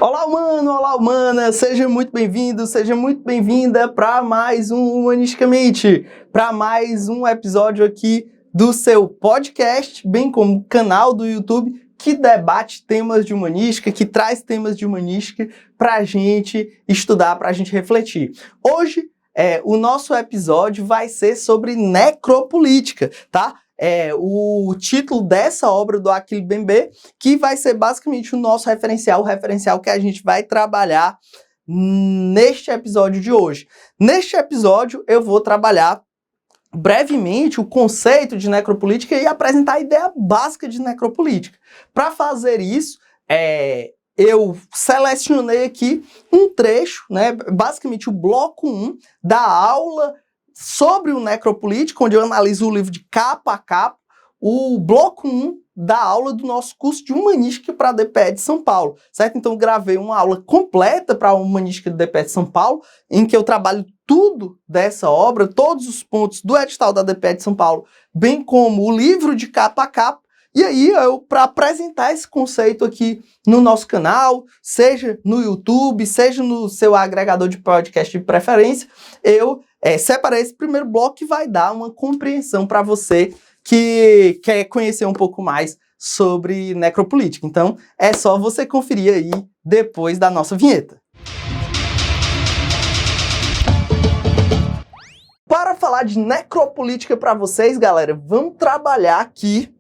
Olá, humano! Olá, humana! Seja muito bem-vindo, seja muito bem-vinda para mais um Humanisticamente, para mais um episódio aqui do seu podcast, bem como canal do YouTube, que debate temas de humanística, que traz temas de humanística para a gente estudar, para a gente refletir. Hoje, o nosso episódio vai ser sobre necropolítica, tá? O título dessa obra do Achille Mbembe, que vai ser basicamente o nosso referencial, o referencial que a gente vai trabalhar neste episódio de hoje. Neste episódio eu vou trabalhar brevemente o conceito de necropolítica e apresentar a ideia básica de necropolítica. Para fazer isso, eu selecionei aqui um trecho, né, basicamente o bloco 1 da aula sobre o necropolítico, onde eu analiso o livro de capa a capa, o bloco 1 da aula do nosso curso de Humanística para a DPE de São Paulo, certo? Então eu gravei uma aula completa para a Humanística da DPE de São Paulo, em que eu trabalho tudo dessa obra, todos os pontos do edital da DPE de São Paulo, bem como o livro de capa a capa. E aí, para apresentar esse conceito aqui no nosso canal, seja no YouTube, seja no seu agregador de podcast de preferência, eu separei esse primeiro bloco que vai dar uma compreensão para você que quer conhecer um pouco mais sobre necropolítica. Então, é só você conferir aí depois da nossa vinheta. Para falar de necropolítica para vocês, galera, vamos trabalhar aqui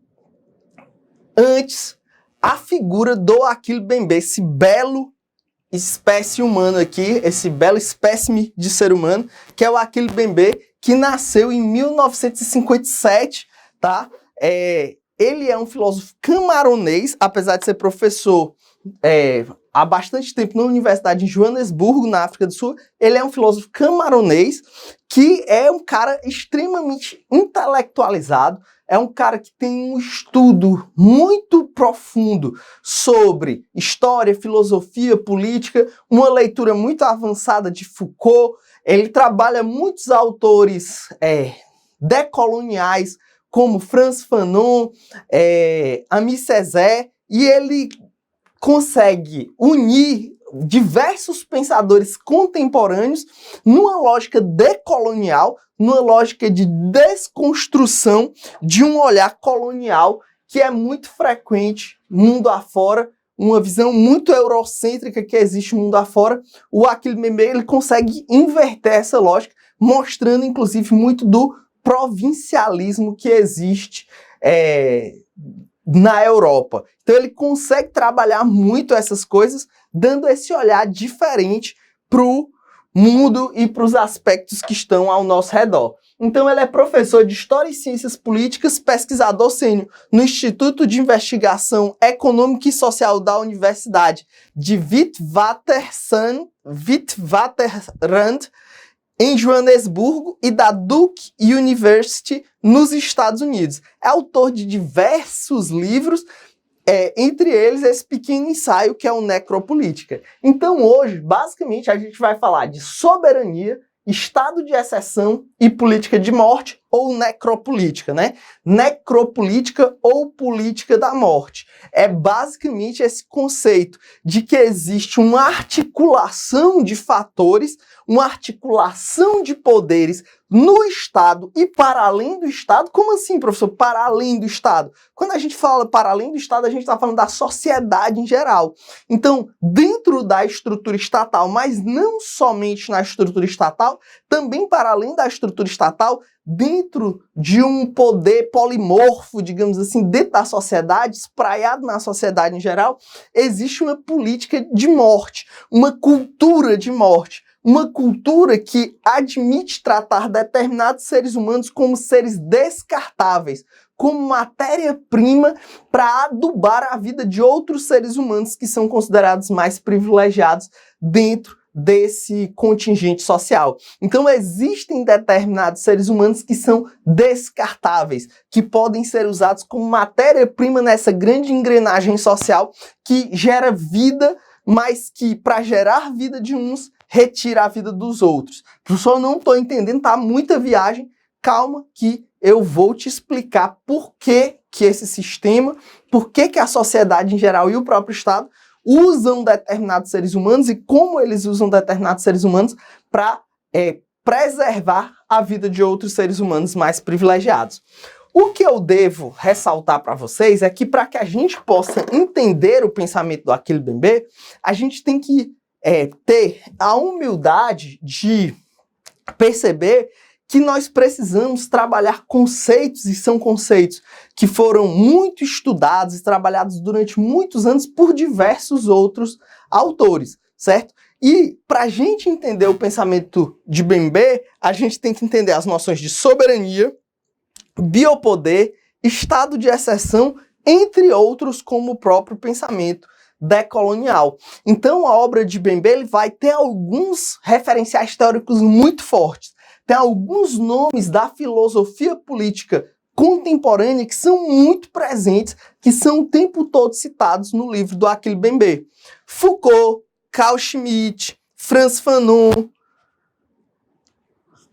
antes a figura do Achille Mbembe, esse belo espécie humana aqui, esse belo espécime de ser humano, que é o Achille Mbembe, que nasceu em 1957, tá? Ele é um filósofo camaronês, apesar de ser professor há bastante tempo na Universidade de Joanesburgo, na África do Sul. Ele é um filósofo camaronês que é um cara extremamente intelectualizado, é um cara que tem um estudo muito profundo sobre história, filosofia, política, uma leitura muito avançada de Foucault. Ele trabalha muitos autores decoloniais, como Frantz Fanon, Aimé Césaire, e ele consegue unir diversos pensadores contemporâneos numa lógica decolonial, numa lógica de desconstrução de um olhar colonial que é muito frequente mundo afora, uma visão muito eurocêntrica que existe mundo afora. O Achille Mbembe, ele consegue inverter essa lógica, mostrando inclusive muito do provincialismo que existe na Europa. Então ele consegue trabalhar muito essas coisas, dando esse olhar diferente para o mundo e para os aspectos que estão ao nosso redor. Então ele é professor de História e Ciências Políticas, pesquisador sênior no Instituto de Investigação Econômica e Social da Universidade de Witwatersrand, em Joanesburgo, e da Duke University, nos Estados Unidos. É autor de diversos livros, entre eles esse pequeno ensaio que é o Necropolítica. Então hoje, basicamente, a gente vai falar de soberania, estado de exceção e política de morte, ou necropolítica, né? Necropolítica ou política da morte. É basicamente esse conceito de que existe uma articulação de fatores, uma articulação de poderes no Estado e para além do Estado. Como assim, professor? Para além do Estado? Quando a gente fala para além do Estado, a gente está falando da sociedade em geral. Então, dentro da estrutura estatal, mas não somente na estrutura estatal, também para além da estrutura estatal, dentro de um poder polimorfo, digamos assim, dentro da sociedade, espraiado na sociedade em geral, existe uma política de morte, uma cultura de morte. Uma cultura que admite tratar determinados seres humanos como seres descartáveis, como matéria-prima para adubar a vida de outros seres humanos que são considerados mais privilegiados dentro desse contingente social. Então existem determinados seres humanos que são descartáveis, que podem ser usados como matéria-prima nessa grande engrenagem social que gera vida, mas que para gerar vida de uns, retira a vida dos outros. Professor, não estou entendendo, tá muita viagem. Calma que eu vou te explicar por que esse sistema, por que a sociedade em geral e o próprio Estado usam determinados seres humanos e como eles usam determinados seres humanos para preservar a vida de outros seres humanos mais privilegiados. O que eu devo ressaltar para vocês é que para que a gente possa entender o pensamento do Achille Mbembe, a gente tem que ter a humildade de perceber que nós precisamos trabalhar conceitos, e são conceitos que foram muito estudados e trabalhados durante muitos anos por diversos outros autores, certo? E para a gente entender o pensamento de Mbembe, a gente tem que entender as noções de soberania, biopoder, estado de exceção, entre outros, como o próprio pensamento decolonial. Então, a obra de Mbembe ele vai ter alguns referenciais teóricos muito fortes. Tem alguns nomes da filosofia política contemporânea que são muito presentes, que são o tempo todo citados no livro do Achille Mbembe. Foucault, Carl Schmitt, Frantz Fanon,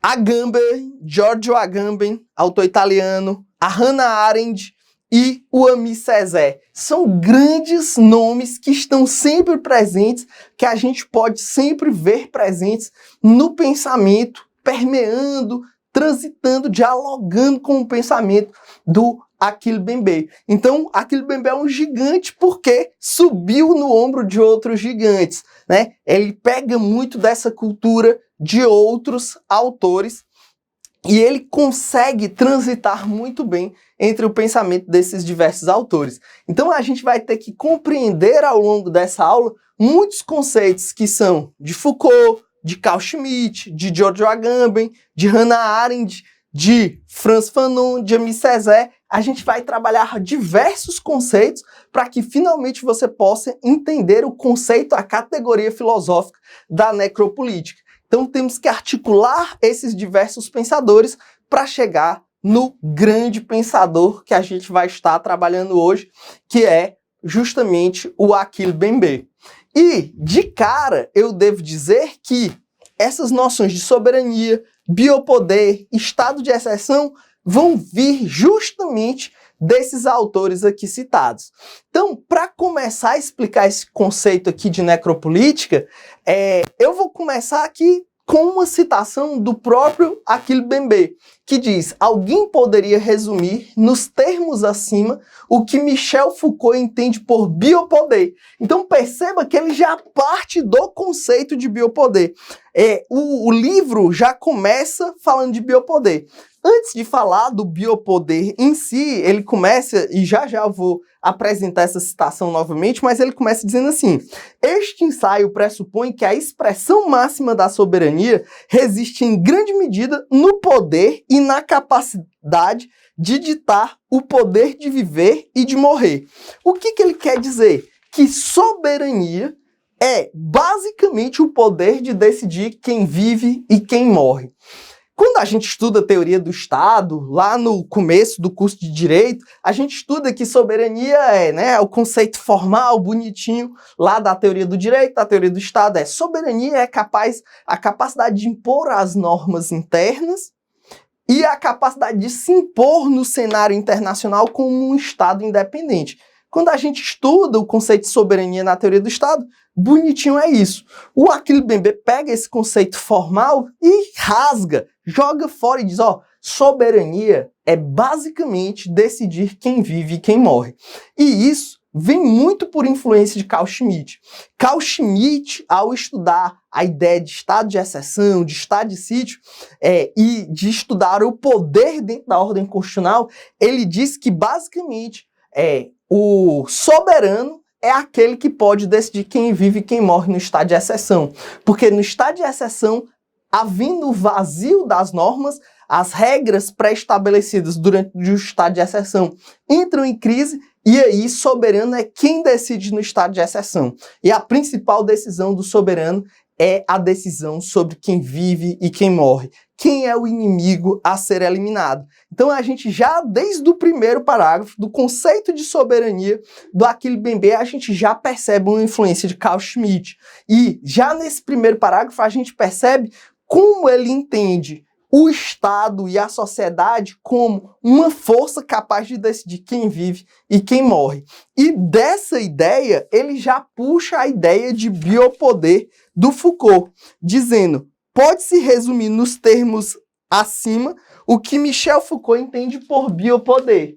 Agamben, Giorgio Agamben, autor italiano, a Hannah Arendt e o Aimé Césaire. São grandes nomes que estão sempre presentes, que a gente pode sempre ver presentes no pensamento, permeando, transitando, dialogando com o pensamento do Achille Mbembe. Então, Achille Mbembe é um gigante porque subiu no ombro de outros gigantes, né? Ele pega muito dessa cultura de outros autores e ele consegue transitar muito bem entre o pensamento desses diversos autores. Então, a gente vai ter que compreender ao longo dessa aula muitos conceitos que são de Foucault, de Carl Schmitt, de Giorgio Agamben, de Hannah Arendt, de Frantz Fanon, de Aimé Césaire. A gente vai trabalhar diversos conceitos para que finalmente você possa entender o conceito, a categoria filosófica da necropolítica. Então temos que articular esses diversos pensadores para chegar no grande pensador que a gente vai estar trabalhando hoje, que é justamente o Achille Mbembe. E, de cara, eu devo dizer que essas noções de soberania, biopoder, estado de exceção vão vir justamente desses autores aqui citados. Então, para começar a explicar esse conceito aqui de necropolítica, eu vou começar aqui com uma citação do próprio Achille Mbembe, que diz: alguém poderia resumir nos termos acima o que Michel Foucault entende por biopoder. Então perceba que ele já parte do conceito de biopoder. O livro já começa falando de biopoder. Antes de falar do biopoder em si, ele começa, e já eu vou apresentar essa citação novamente, mas ele começa dizendo assim: este ensaio pressupõe que a expressão máxima da soberania resiste em grande medida no poder e na capacidade de ditar o poder de viver e de morrer. O que ele quer dizer? Que soberania é basicamente o poder de decidir quem vive e quem morre. Quando a gente estuda a teoria do Estado, lá no começo do curso de Direito, a gente estuda que soberania é o conceito formal, bonitinho, lá da teoria do Direito, da teoria do Estado. Soberania é a capacidade de impor as normas internas e a capacidade de se impor no cenário internacional como um Estado independente. Quando a gente estuda o conceito de soberania na teoria do Estado, bonitinho é isso. O Achille Mbembe pega esse conceito formal e rasga, joga fora e diz, soberania é basicamente decidir quem vive e quem morre. E isso vem muito por influência de Carl Schmitt. Carl Schmitt, ao estudar a ideia de estado de exceção, de estado de sítio, e de estudar o poder dentro da ordem constitucional, ele diz que basicamente o soberano é aquele que pode decidir quem vive e quem morre no estado de exceção. Porque no estado de exceção, havendo o vazio das normas, as regras pré-estabelecidas durante o estado de exceção entram em crise e aí soberano é quem decide no estado de exceção. E a principal decisão do soberano é a decisão sobre quem vive e quem morre. Quem é o inimigo a ser eliminado. Então a gente já, desde o primeiro parágrafo do conceito de soberania do Achille Mbembe, a gente já percebe uma influência de Carl Schmitt. E já nesse primeiro parágrafo a gente percebe como ele entende o Estado e a sociedade como uma força capaz de decidir quem vive e quem morre. E dessa ideia, ele já puxa a ideia de biopoder do Foucault, dizendo, pode-se resumir nos termos acima o que Michel Foucault entende por biopoder.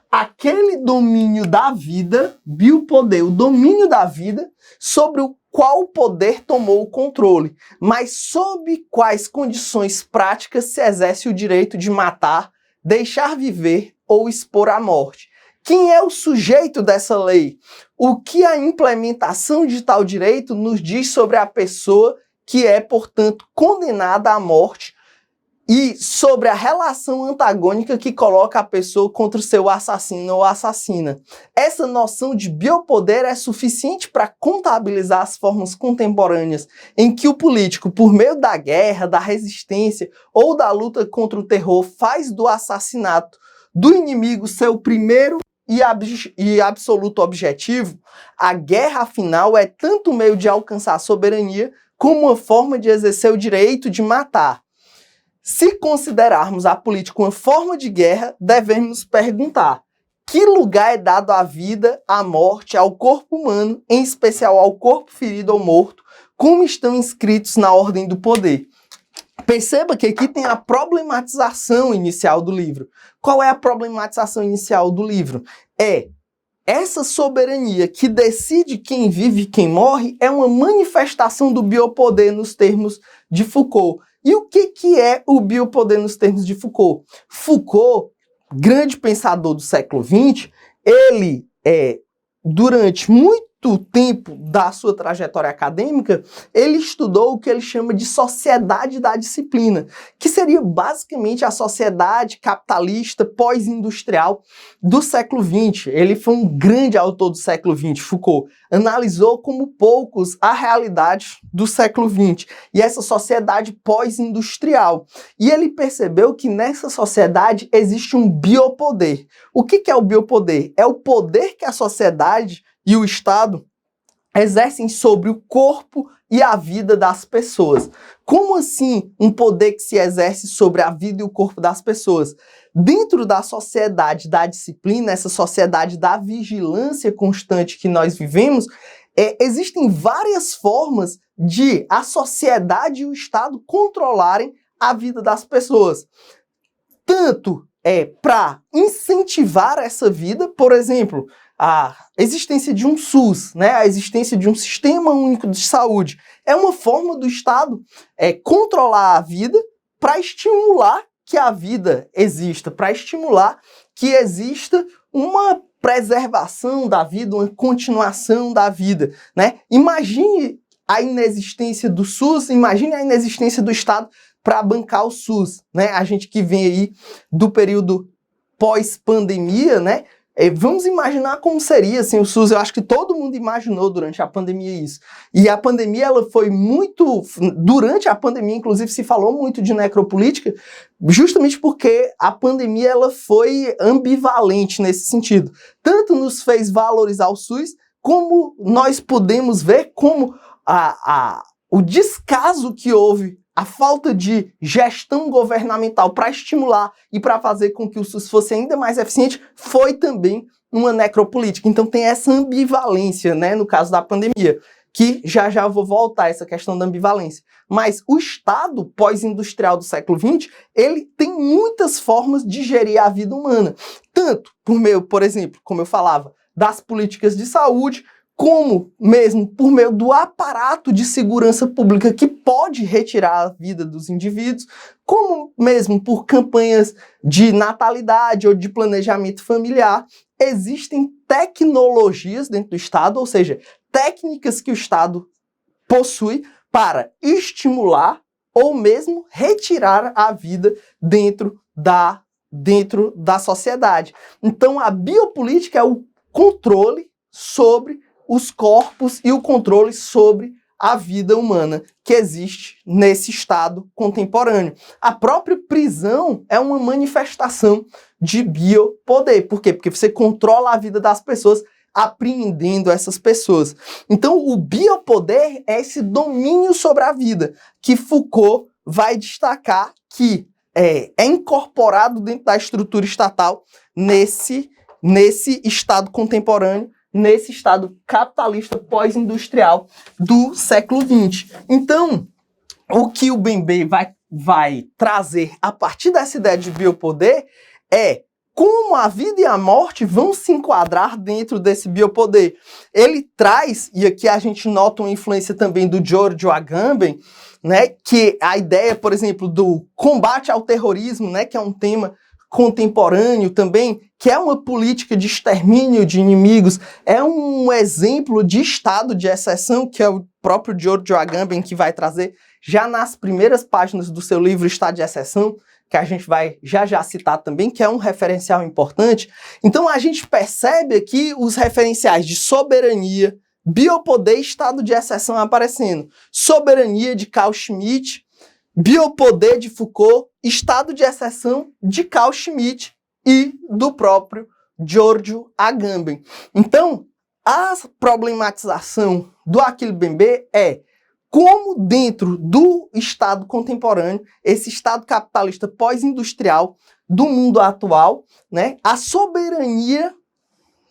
Aquele domínio da vida, biopoder, o domínio da vida sobre o qual o poder tomou o controle, mas sob quais condições práticas se exerce o direito de matar, deixar viver ou expor à morte. Quem é o sujeito dessa lei? O que a implementação de tal direito nos diz sobre a pessoa que é, portanto, condenada à morte e sobre a relação antagônica que coloca a pessoa contra o seu assassino ou assassina. Essa noção de biopoder é suficiente para contabilizar as formas contemporâneas em que o político, por meio da guerra, da resistência ou da luta contra o terror, faz do assassinato do inimigo seu primeiro e absoluto objetivo. A guerra, afinal, é tanto meio de alcançar a soberania como uma forma de exercer o direito de matar. Se considerarmos a política uma forma de guerra, devemos nos perguntar: que lugar é dado à vida, à morte, ao corpo humano, em especial ao corpo ferido ou morto, como estão inscritos na ordem do poder? Perceba que aqui tem a problematização inicial do livro. Qual é a problematização inicial do livro? Essa soberania que decide quem vive e quem morre é uma manifestação do biopoder nos termos de Foucault. E o que é o biopoder nos termos de Foucault? Foucault, grande pensador do século XX, ele durante muito tempo da sua trajetória acadêmica, ele estudou o que ele chama de sociedade da disciplina, que seria basicamente a sociedade capitalista pós-industrial do século XX. Ele foi um grande autor do século XX, Foucault. Analisou como poucos a realidade do século XX e essa sociedade pós-industrial. E ele percebeu que nessa sociedade existe um biopoder. O que é o biopoder? É o poder que a sociedade e o Estado exercem sobre o corpo e a vida das pessoas. Como assim um poder que se exerce sobre a vida e o corpo das pessoas? Dentro da sociedade da disciplina, essa sociedade da vigilância constante que nós vivemos, existem várias formas de a sociedade e o Estado controlarem a vida das pessoas. Tanto para incentivar essa vida, por exemplo, a existência de um SUS, né, a existência de um Sistema Único de Saúde, é uma forma do Estado controlar a vida para estimular que a vida exista, para estimular que exista uma preservação da vida, uma continuação da vida, né? Imagine a inexistência do SUS, imagine a inexistência do Estado para bancar o SUS, né? A gente que vem aí do período pós-pandemia, né? Vamos imaginar como seria assim, o SUS. Eu acho que todo mundo imaginou durante a pandemia isso. E a pandemia, ela foi muito... Durante a pandemia, inclusive, se falou muito de necropolítica, justamente porque a pandemia ela foi ambivalente nesse sentido. Tanto nos fez valorizar o SUS, como nós podemos ver como o descaso que houve, a falta de gestão governamental para estimular e para fazer com que o SUS fosse ainda mais eficiente, foi também uma necropolítica. Então tem essa ambivalência, né, no caso da pandemia, que já eu vou voltar a essa questão da ambivalência. Mas o Estado pós-industrial do século XX, ele tem muitas formas de gerir a vida humana. Tanto por meio, por exemplo, como eu falava, das políticas de saúde, como mesmo por meio do aparato de segurança pública que pode retirar a vida dos indivíduos, como mesmo por campanhas de natalidade ou de planejamento familiar. Existem tecnologias dentro do Estado, ou seja, técnicas que o Estado possui para estimular ou mesmo retirar a vida dentro da sociedade. Então a biopolítica é o controle sobre os corpos e o controle sobre a vida humana que existe nesse estado contemporâneo. A própria prisão é uma manifestação de biopoder. Por quê? Porque você controla a vida das pessoas, apreendendo essas pessoas. Então, o biopoder é esse domínio sobre a vida, que Foucault vai destacar que é incorporado dentro da estrutura estatal nesse Estado contemporâneo, nesse Estado capitalista pós-industrial do século XX. Então, o que o Bembe vai trazer a partir dessa ideia de biopoder é como a vida e a morte vão se enquadrar dentro desse biopoder. Ele traz, e aqui a gente nota uma influência também do Giorgio Agamben, né, que a ideia, por exemplo, do combate ao terrorismo, né, que é um tema contemporâneo também, que é uma política de extermínio de inimigos, é um exemplo de estado de exceção, que é o próprio Giorgio Agamben que vai trazer já nas primeiras páginas do seu livro Estado de Exceção, que a gente vai já citar também, que é um referencial importante. Então a gente percebe aqui os referenciais de soberania, biopoder e estado de exceção aparecendo. Soberania de Carl Schmitt, biopoder de Foucault, estado de exceção de Carl Schmitt e do próprio Giorgio Agamben. Então, a problematização do Achille Bembe é como dentro do Estado contemporâneo, esse Estado capitalista pós-industrial do mundo atual, né, a soberania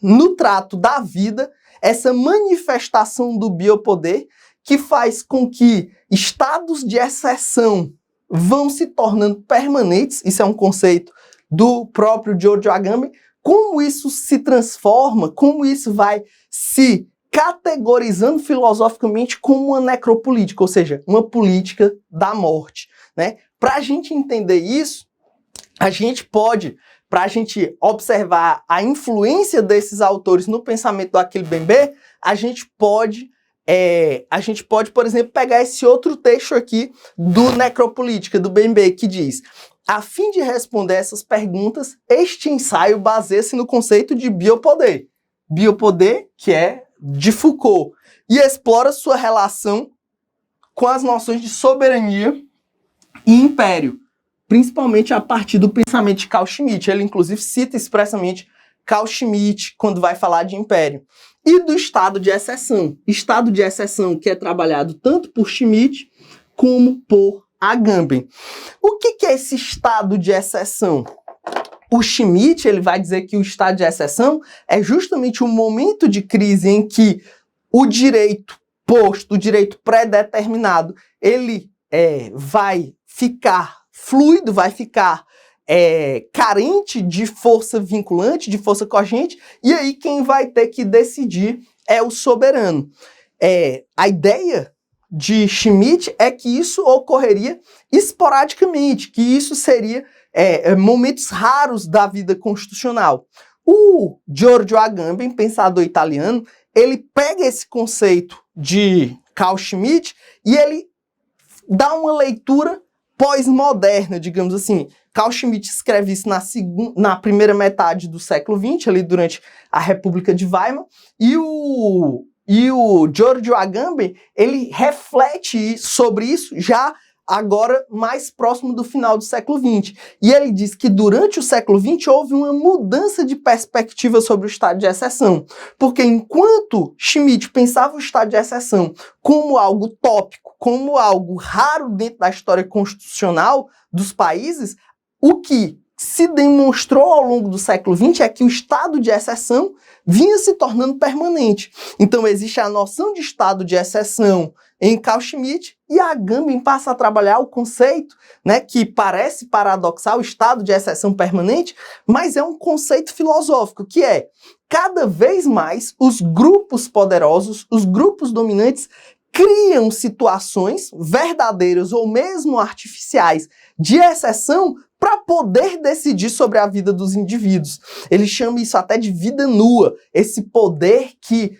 no trato da vida, essa manifestação do biopoder que faz com que estados de exceção vão se tornando permanentes, isso é um conceito do próprio Giorgio Agamben, como isso se transforma, como isso vai se categorizando filosoficamente como uma necropolítica, ou seja, uma política da morte, né? Para a gente entender isso, a gente pode, para a gente observar a influência desses autores no pensamento do Achille Bembe, a gente pode, por exemplo, pegar esse outro texto aqui do Necropolítica, do Bembe, que diz: a fim de responder essas perguntas, este ensaio baseia-se no conceito de biopoder. Biopoder, que é de Foucault, e explora sua relação com as noções de soberania e império, principalmente a partir do pensamento de Carl Schmitt. Ele, inclusive, cita expressamente Carl Schmitt quando vai falar de império. E do estado de exceção. Estado de exceção que é trabalhado tanto por Schmitt como por Agamben. O que é esse estado de exceção? O Schmitt, ele vai dizer que o estado de exceção é justamente um momento de crise em que o direito posto, o direito pré-determinado, ele vai ficar fluido, vai ficar carente de força vinculante, de força cogente, e aí quem vai ter que decidir é o soberano. A ideia de Schmitt é que isso ocorreria esporadicamente, que isso seria momentos raros da vida constitucional. O Giorgio Agamben, pensador italiano, ele pega esse conceito de Carl Schmitt e ele dá uma leitura pós-moderna, digamos assim. Carl Schmitt escreve isso na primeira metade do século XX, ali durante a República de Weimar, e o Giorgio Agamben, ele reflete sobre isso já agora mais próximo do final do século XX. E ele diz que durante o século XX houve uma mudança de perspectiva sobre o estado de exceção. Porque enquanto Schmitt pensava o estado de exceção como algo tópico, como algo raro dentro da história constitucional dos países, o que se demonstrou ao longo do século XX é que o estado de exceção vinha se tornando permanente. Então existe a noção de estado de exceção em Carl Schmitt e Agamben passa a trabalhar o conceito, né, que parece paradoxal, o estado de exceção permanente, mas é um conceito filosófico, que é cada vez mais os grupos poderosos, os grupos dominantes criam situações verdadeiras ou mesmo artificiais de exceção para poder decidir sobre a vida dos indivíduos. Ele chama isso até de vida nua, esse poder que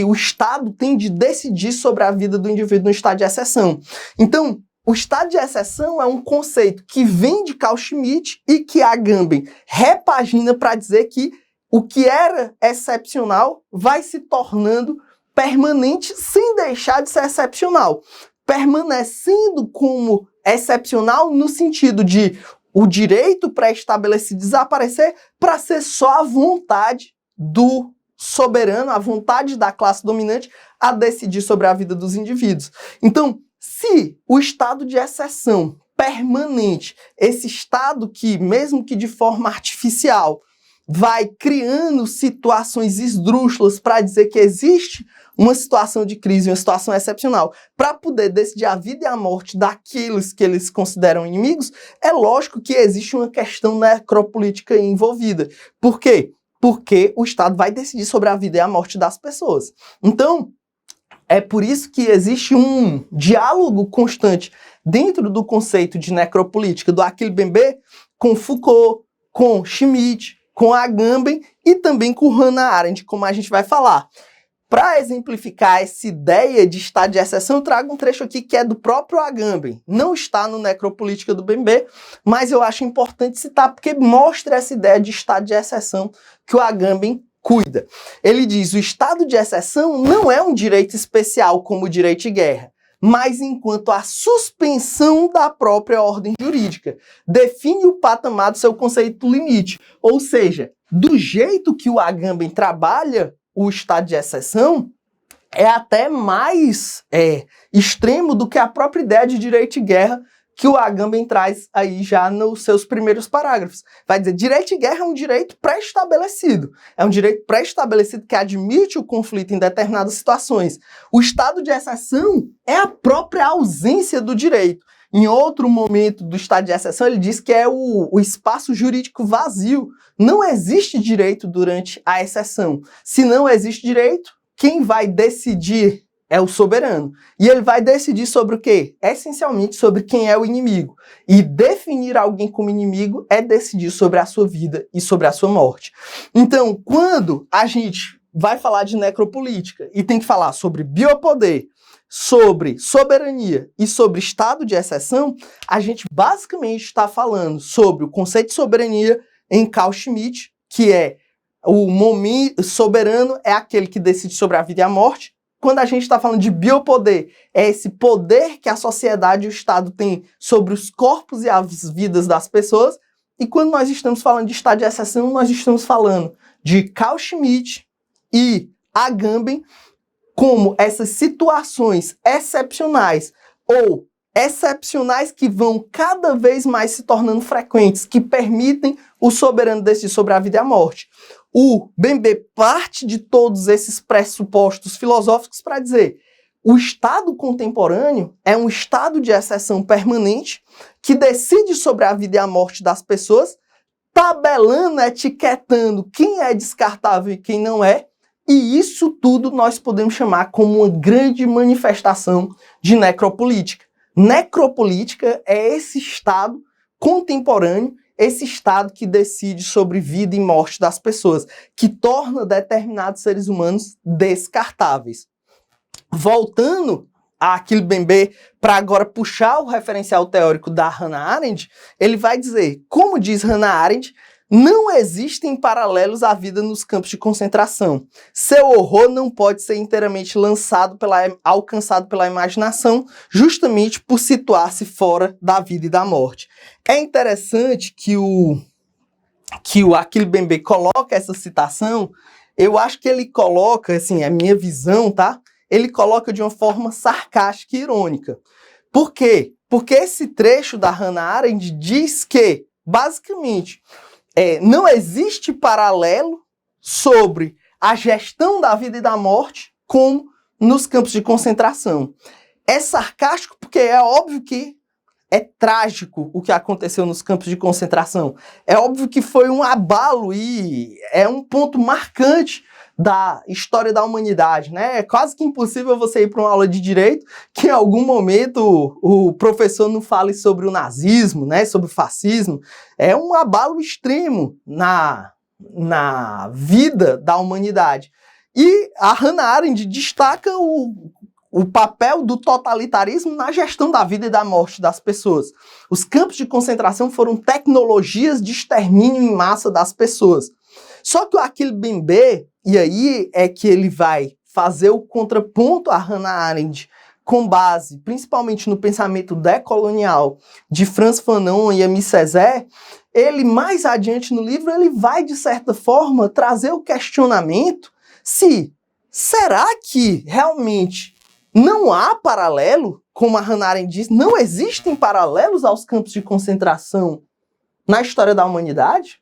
o Estado tem de decidir sobre a vida do indivíduo no estado de exceção. Então, o estado de exceção é um conceito que vem de Carl Schmitt e que Agamben repagina para dizer que o que era excepcional vai se tornando permanente sem deixar de ser excepcional, permanecendo como excepcional no sentido de o direito pré-estabelecido desaparecer para ser só a vontade do soberano, a vontade da classe dominante a decidir sobre a vida dos indivíduos. Então, se o estado de exceção permanente, esse estado que, mesmo que de forma artificial, vai criando situações esdrúxulas para dizer que existe uma situação de crise, uma situação excepcional, para poder decidir a vida e a morte daqueles que eles consideram inimigos, é lógico que existe uma questão necropolítica envolvida. Por quê? Porque o Estado vai decidir sobre a vida e a morte das pessoas. Então, é por isso que existe um diálogo constante dentro do conceito de necropolítica do Achille Mbembe com Foucault, com Schmitt, com Agamben e também com Hannah Arendt, como a gente vai falar. Para exemplificar essa ideia de estado de exceção, eu trago um trecho aqui que é do próprio Agamben. Não está no Necropolítica do Mbembe, mas eu acho importante citar porque mostra essa ideia de estado de exceção que o Agamben cuida. Ele diz: o estado de exceção não é um direito especial como o direito de guerra, mas enquanto a suspensão da própria ordem jurídica define o patamar do seu conceito limite. Ou seja, do jeito que o Agamben trabalha o estado de exceção, é até mais extremo do que a própria ideia de direito de guerra que o Agamben traz aí já nos seus primeiros parágrafos. Vai dizer, direito de guerra é um direito pré-estabelecido. É um direito pré-estabelecido que admite o conflito em determinadas situações. O estado de exceção é a própria ausência do direito. Em outro momento do estado de exceção, ele diz que é o espaço jurídico vazio. Não existe direito durante a exceção. Se não existe direito, quem vai decidir é o soberano. E ele vai decidir sobre o quê? Essencialmente sobre quem é o inimigo. E definir alguém como inimigo é decidir sobre a sua vida e sobre a sua morte. Então, quando a gente vai falar de necropolítica e tem que falar sobre biopoder, sobre soberania e sobre estado de exceção, a gente basicamente está falando sobre o conceito de soberania em Carl Schmitt, que é o momento soberano é aquele que decide sobre a vida e a morte. Quando a gente está falando de biopoder, é esse poder que a sociedade e o Estado têm sobre os corpos e as vidas das pessoas. E quando nós estamos falando de estado de exceção, nós estamos falando de Carl Schmitt e Agamben como essas situações excepcionais ou excepcionais que vão cada vez mais se tornando frequentes, que permitem o soberano decidir sobre a vida e a morte. O Mbembe parte de todos esses pressupostos filosóficos para dizer o Estado contemporâneo é um estado de exceção permanente que decide sobre a vida e a morte das pessoas, tabelando, etiquetando quem é descartável e quem não é, e isso tudo nós podemos chamar como uma grande manifestação de necropolítica. Necropolítica é esse estado contemporâneo, esse estado que decide sobre vida e morte das pessoas, que torna determinados seres humanos descartáveis. Voltando a Achille Mbembe, para agora puxar o referencial teórico da Hannah Arendt, ele vai dizer, como diz Hannah Arendt, não existem paralelos à vida nos campos de concentração. Seu horror não pode ser inteiramente alcançado pela imaginação, justamente por situar-se fora da vida e da morte. É interessante que o Achille Mbembe coloca essa citação, eu acho que ele coloca, assim, é minha visão, tá? Ele coloca de uma forma sarcástica e irônica. Por quê? Porque esse trecho da Hannah Arendt diz que, basicamente, não existe paralelo sobre a gestão da vida e da morte como nos campos de concentração. É sarcástico porque é óbvio que é trágico o que aconteceu nos campos de concentração. É óbvio que foi um abalo e é um ponto marcante da história da humanidade, né? É quase que impossível você ir para uma aula de direito que em algum momento o professor não fale sobre o nazismo, né? Sobre o fascismo. É um abalo extremo na vida da humanidade. E a Hannah Arendt destaca o papel do totalitarismo na gestão da vida e da morte das pessoas. Os campos de concentração foram tecnologias de extermínio em massa das pessoas. Só que o Achille Mbembe, e aí é que ele vai fazer o contraponto a Hannah Arendt com base principalmente no pensamento decolonial de Frantz Fanon e Aimé Césaire, ele mais adiante no livro ele vai de certa forma trazer o questionamento se será que realmente não há paralelo, como a Hannah Arendt diz, não existem paralelos aos campos de concentração na história da humanidade?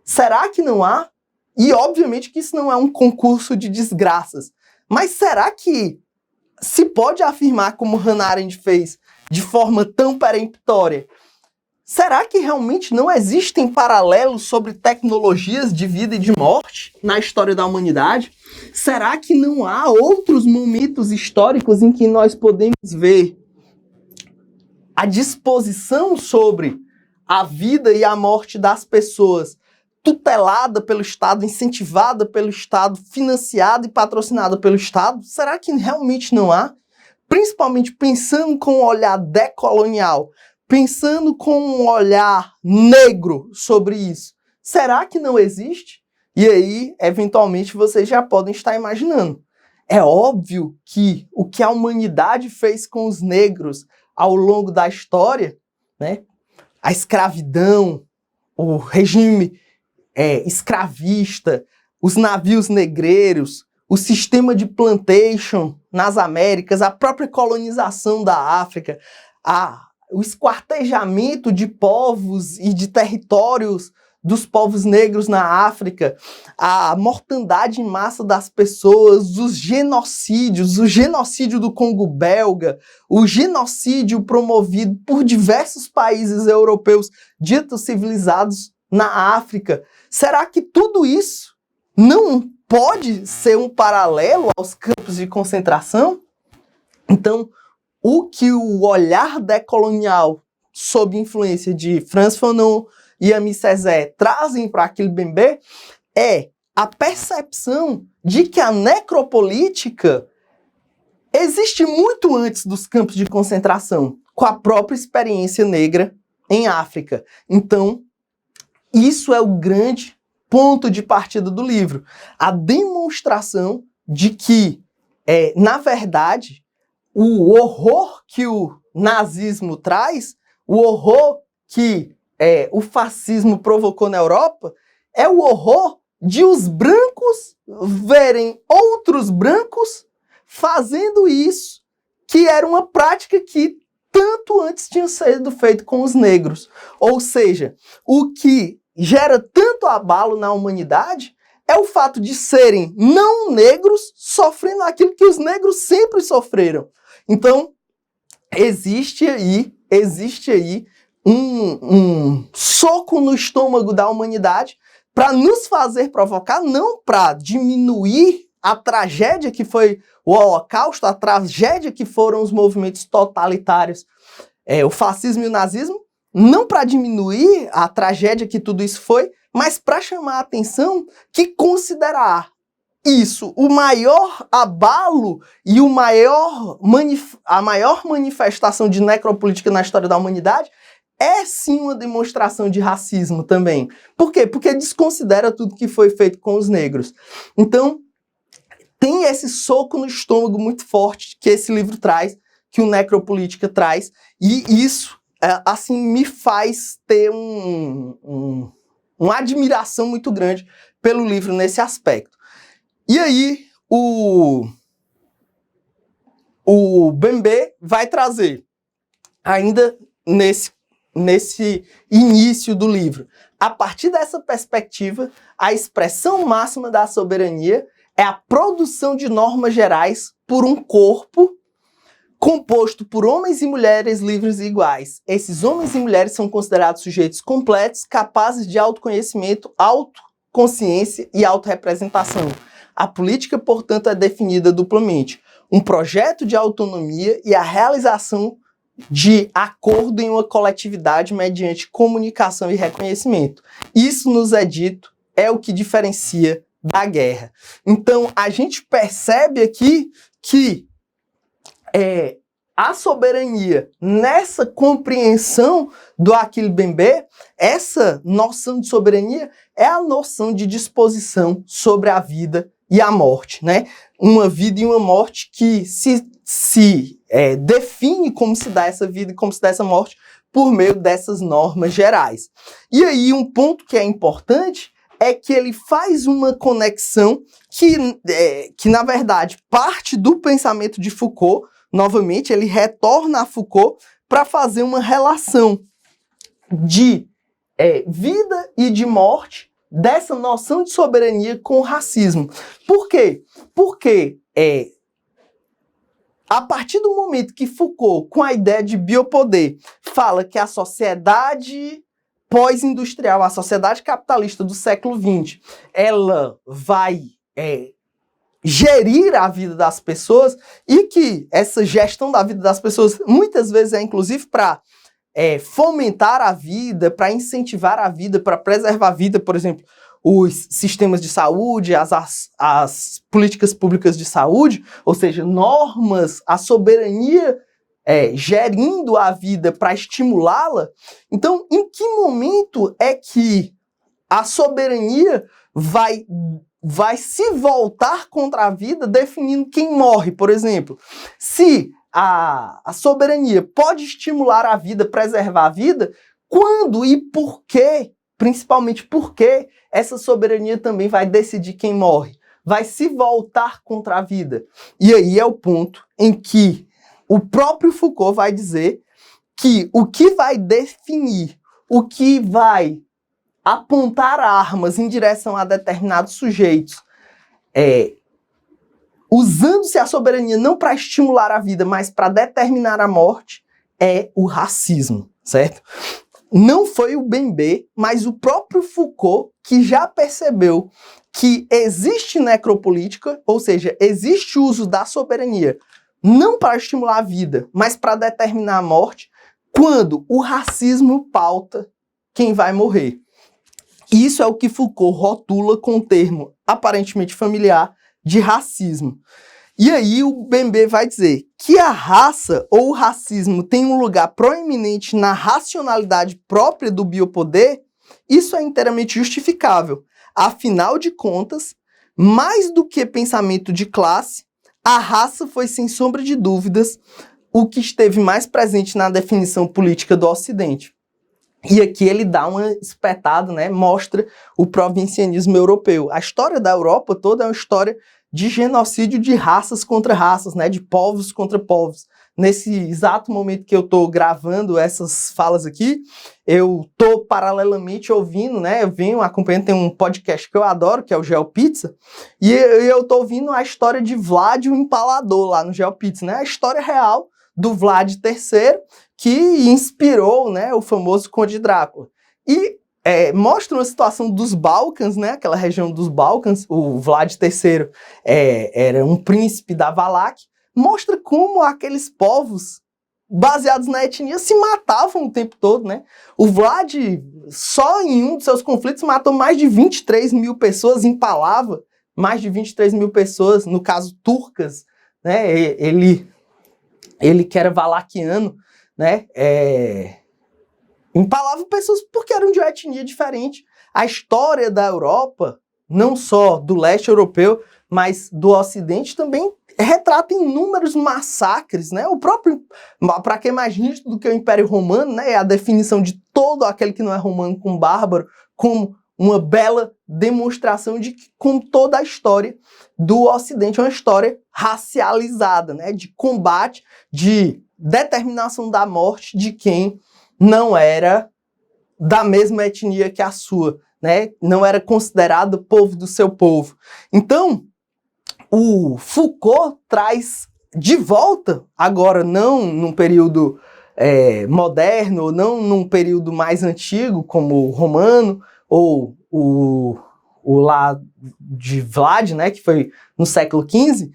Será que não há? E obviamente que isso não é um concurso de desgraças. Mas será que se pode afirmar, como Hannah Arendt fez, de forma tão peremptória, será que realmente não existem paralelos sobre tecnologias de vida e de morte na história da humanidade? Será que não há outros momentos históricos em que nós podemos ver a disposição sobre a vida e a morte das pessoas tutelada pelo Estado, incentivada pelo Estado, financiada e patrocinada pelo Estado? Será que realmente não há? Principalmente pensando com um olhar decolonial, pensando com um olhar negro sobre isso. Será que não existe? E aí, eventualmente, vocês já podem estar imaginando. É óbvio que o que a humanidade fez com os negros ao longo da história, né? A escravidão, o regime escravista, os navios negreiros, o sistema de plantation nas Américas, a própria colonização da África, o esquartejamento de povos e de territórios dos povos negros na África, a mortandade em massa das pessoas, os genocídios, o genocídio do Congo belga, o genocídio promovido por diversos países europeus ditos civilizados na África. Será que tudo isso não pode ser um paralelo aos campos de concentração? Então, o que o olhar decolonial, sob influência de Frantz Fanon e Aimé Césaire, trazem para Achille Mbembe é a percepção de que a necropolítica existe muito antes dos campos de concentração, com a própria experiência negra em África. Então, isso é o grande ponto de partida do livro. A demonstração de que, na verdade, o horror que o nazismo traz, o horror que o fascismo provocou na Europa, é o horror de os brancos verem outros brancos fazendo isso, que era uma prática que tanto antes tinha sido feito com os negros. Ou seja, o que gera tanto abalo na humanidade é o fato de serem não negros sofrendo aquilo que os negros sempre sofreram. Então, existe aí um soco no estômago da humanidade para nos fazer provocar, não para diminuir a tragédia que foi o Holocausto, a tragédia que foram os movimentos totalitários, o fascismo e o nazismo, não para diminuir a tragédia que tudo isso foi, mas para chamar a atenção que considerar isso o maior abalo e a maior manifestação de necropolítica na história da humanidade é sim uma demonstração de racismo também. Por quê? Porque desconsidera tudo que foi feito com os negros. Então, tem esse soco no estômago muito forte que esse livro traz, que o Necropolítica traz, e isso, assim, me faz ter uma admiração muito grande pelo livro nesse aspecto. E aí, o Mbembe vai trazer, ainda nesse início do livro, a partir dessa perspectiva, a expressão máxima da soberania é a produção de normas gerais por um corpo composto por homens e mulheres livres e iguais. Esses homens e mulheres são considerados sujeitos completos, capazes de autoconhecimento, autoconsciência e autorrepresentação. A política, portanto, é definida duplamente: um projeto de autonomia e a realização de acordo em uma coletividade mediante comunicação e reconhecimento. Isso nos é dito, é o que diferencia da guerra. Então, a gente percebe aqui que a soberania, nessa compreensão do Achille Mbembe, essa noção de soberania é a noção de disposição sobre a vida e a morte, né? Uma vida e uma morte que se define como se dá essa vida e como se dá essa morte por meio dessas normas gerais. E aí um ponto que é importante é que ele faz uma conexão que na verdade, parte do pensamento de Foucault. Novamente, ele retorna a Foucault para fazer uma relação de vida e de morte dessa noção de soberania com o racismo. Por quê? Porque a partir do momento que Foucault, com a ideia de biopoder, fala que a sociedade pós-industrial, a sociedade capitalista do século XX, ela vai gerir a vida das pessoas, e que essa gestão da vida das pessoas muitas vezes é inclusive para fomentar a vida, para incentivar a vida, para preservar a vida, por exemplo, os sistemas de saúde, as políticas públicas de saúde, ou seja, normas, a soberania gerindo a vida para estimulá-la. Então, em que momento é que a soberania vai se voltar contra a vida, definindo quem morre, por exemplo? Se a soberania pode estimular a vida, preservar a vida, quando e por quê, principalmente por que essa soberania também vai decidir quem morre? Vai se voltar contra a vida. E aí é o ponto em que o próprio Foucault vai dizer que o que vai definir, o que vai apontar armas em direção a determinados sujeitos, usando-se a soberania não para estimular a vida, mas para determinar a morte, é o racismo, certo? Não foi o Bembe, mas o próprio Foucault que já percebeu que existe necropolítica, ou seja, existe uso da soberania não para estimular a vida, mas para determinar a morte, quando o racismo pauta quem vai morrer. Isso é o que Foucault rotula com o termo aparentemente familiar de racismo. E aí o Bembe vai dizer que a raça ou o racismo tem um lugar proeminente na racionalidade própria do biopoder. Isso é inteiramente justificável. Afinal de contas, mais do que pensamento de classe, a raça foi, sem sombra de dúvidas, o que esteve mais presente na definição política do Ocidente. E aqui ele dá uma espetada, né? Mostra o provincianismo europeu. A história da Europa toda é uma história de genocídio de raças contra raças, né? De povos contra povos. Nesse exato momento que eu estou gravando essas falas aqui, eu estou paralelamente ouvindo, né? Eu venho acompanhando, tem um podcast que eu adoro, que é o GeoPizza, e eu estou ouvindo a história de Vlad o Empalador lá no GeoPizza, né? A história real do Vlad III, que inspirou, né, o famoso Conde Drácula. E mostra uma situação dos Balcãs, né, aquela região dos Balcãs. O Vlad III era um príncipe da Valáquia. Mostra como aqueles povos, baseados na etnia, se matavam o tempo todo, né? O Vlad, só em um dos seus conflitos, matou mais de 23 mil pessoas, empalava mais de 23 mil pessoas, no caso turcas, né? Ele que era valaquiano, né? Empalava pessoas porque eram de uma etnia diferente. A história da Europa, não só do leste europeu, mas do ocidente também, retrata inúmeros massacres, né? O próprio, para quem é mais rígido do que o Império Romano, né? É a definição de todo aquele que não é romano como bárbaro, como uma bela demonstração de que, como toda a história do Ocidente, é uma história racializada, né? De combate, de determinação da morte de quem não era da mesma etnia que a sua, né? Não era considerado povo do seu povo. Então, o Foucault traz de volta, agora não num período moderno, ou não num período mais antigo, como o romano, ou o lá de Vlad, né, que foi no século XV,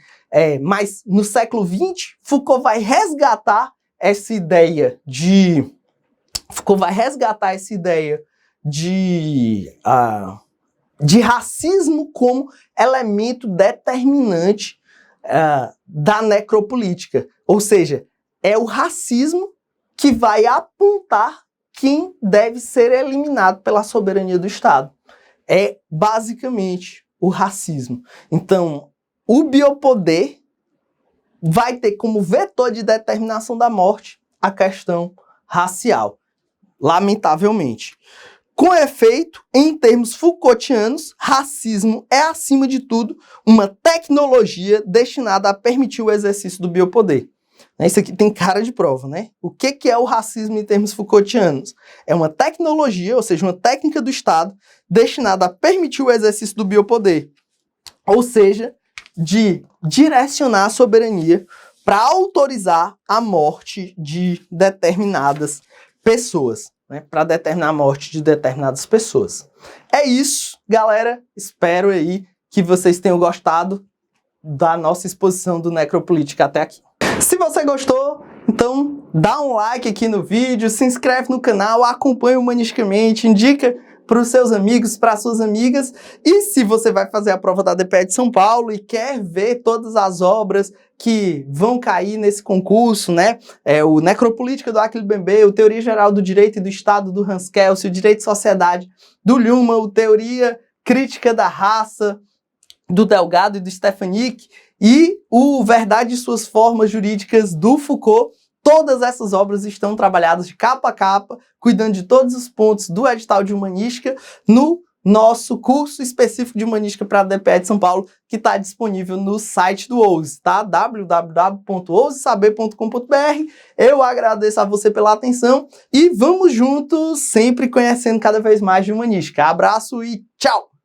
mas no século XX, Foucault vai resgatar essa ideia de racismo como elemento determinante da necropolítica. Ou seja, é o racismo que vai apontar quem deve ser eliminado pela soberania do Estado. É basicamente o racismo. Então, o biopoder vai ter como vetor de determinação da morte a questão racial, lamentavelmente. Com efeito, em termos Foucaultianos, racismo é, acima de tudo, uma tecnologia destinada a permitir o exercício do biopoder. Isso aqui tem cara de prova, né? O que é o racismo em termos Foucaultianos? É uma tecnologia, ou seja, uma técnica do Estado destinada a permitir o exercício do biopoder. Ou seja, de direcionar a soberania para autorizar a morte de determinadas pessoas, né? Para determinar a morte de determinadas pessoas. É isso, galera. Espero aí que vocês tenham gostado da nossa exposição do Necropolítica até aqui. Se você gostou, então dá um like aqui no vídeo, se inscreve no canal, acompanha humanisticamente, indica para os seus amigos, para as suas amigas. E se você vai fazer a prova da DPE de São Paulo e quer ver todas as obras que vão cair nesse concurso, né? O Necropolítica do Achille Mbembe, o Teoria Geral do Direito e do Estado do Hans Kelsen, o Direito de Sociedade do Luhmann, o Teoria Crítica da Raça do Delgado e do Stefanik, e o Verdade e Suas Formas Jurídicas do Foucault. Todas essas obras estão trabalhadas de capa a capa, cuidando de todos os pontos do edital de Humanística no nosso curso específico de Humanística para a DPE de São Paulo, que está disponível no site do OUSE, tá? www.ousesaber.com.br. Eu agradeço a você pela atenção e vamos juntos, sempre conhecendo cada vez mais de Humanística. Abraço e tchau!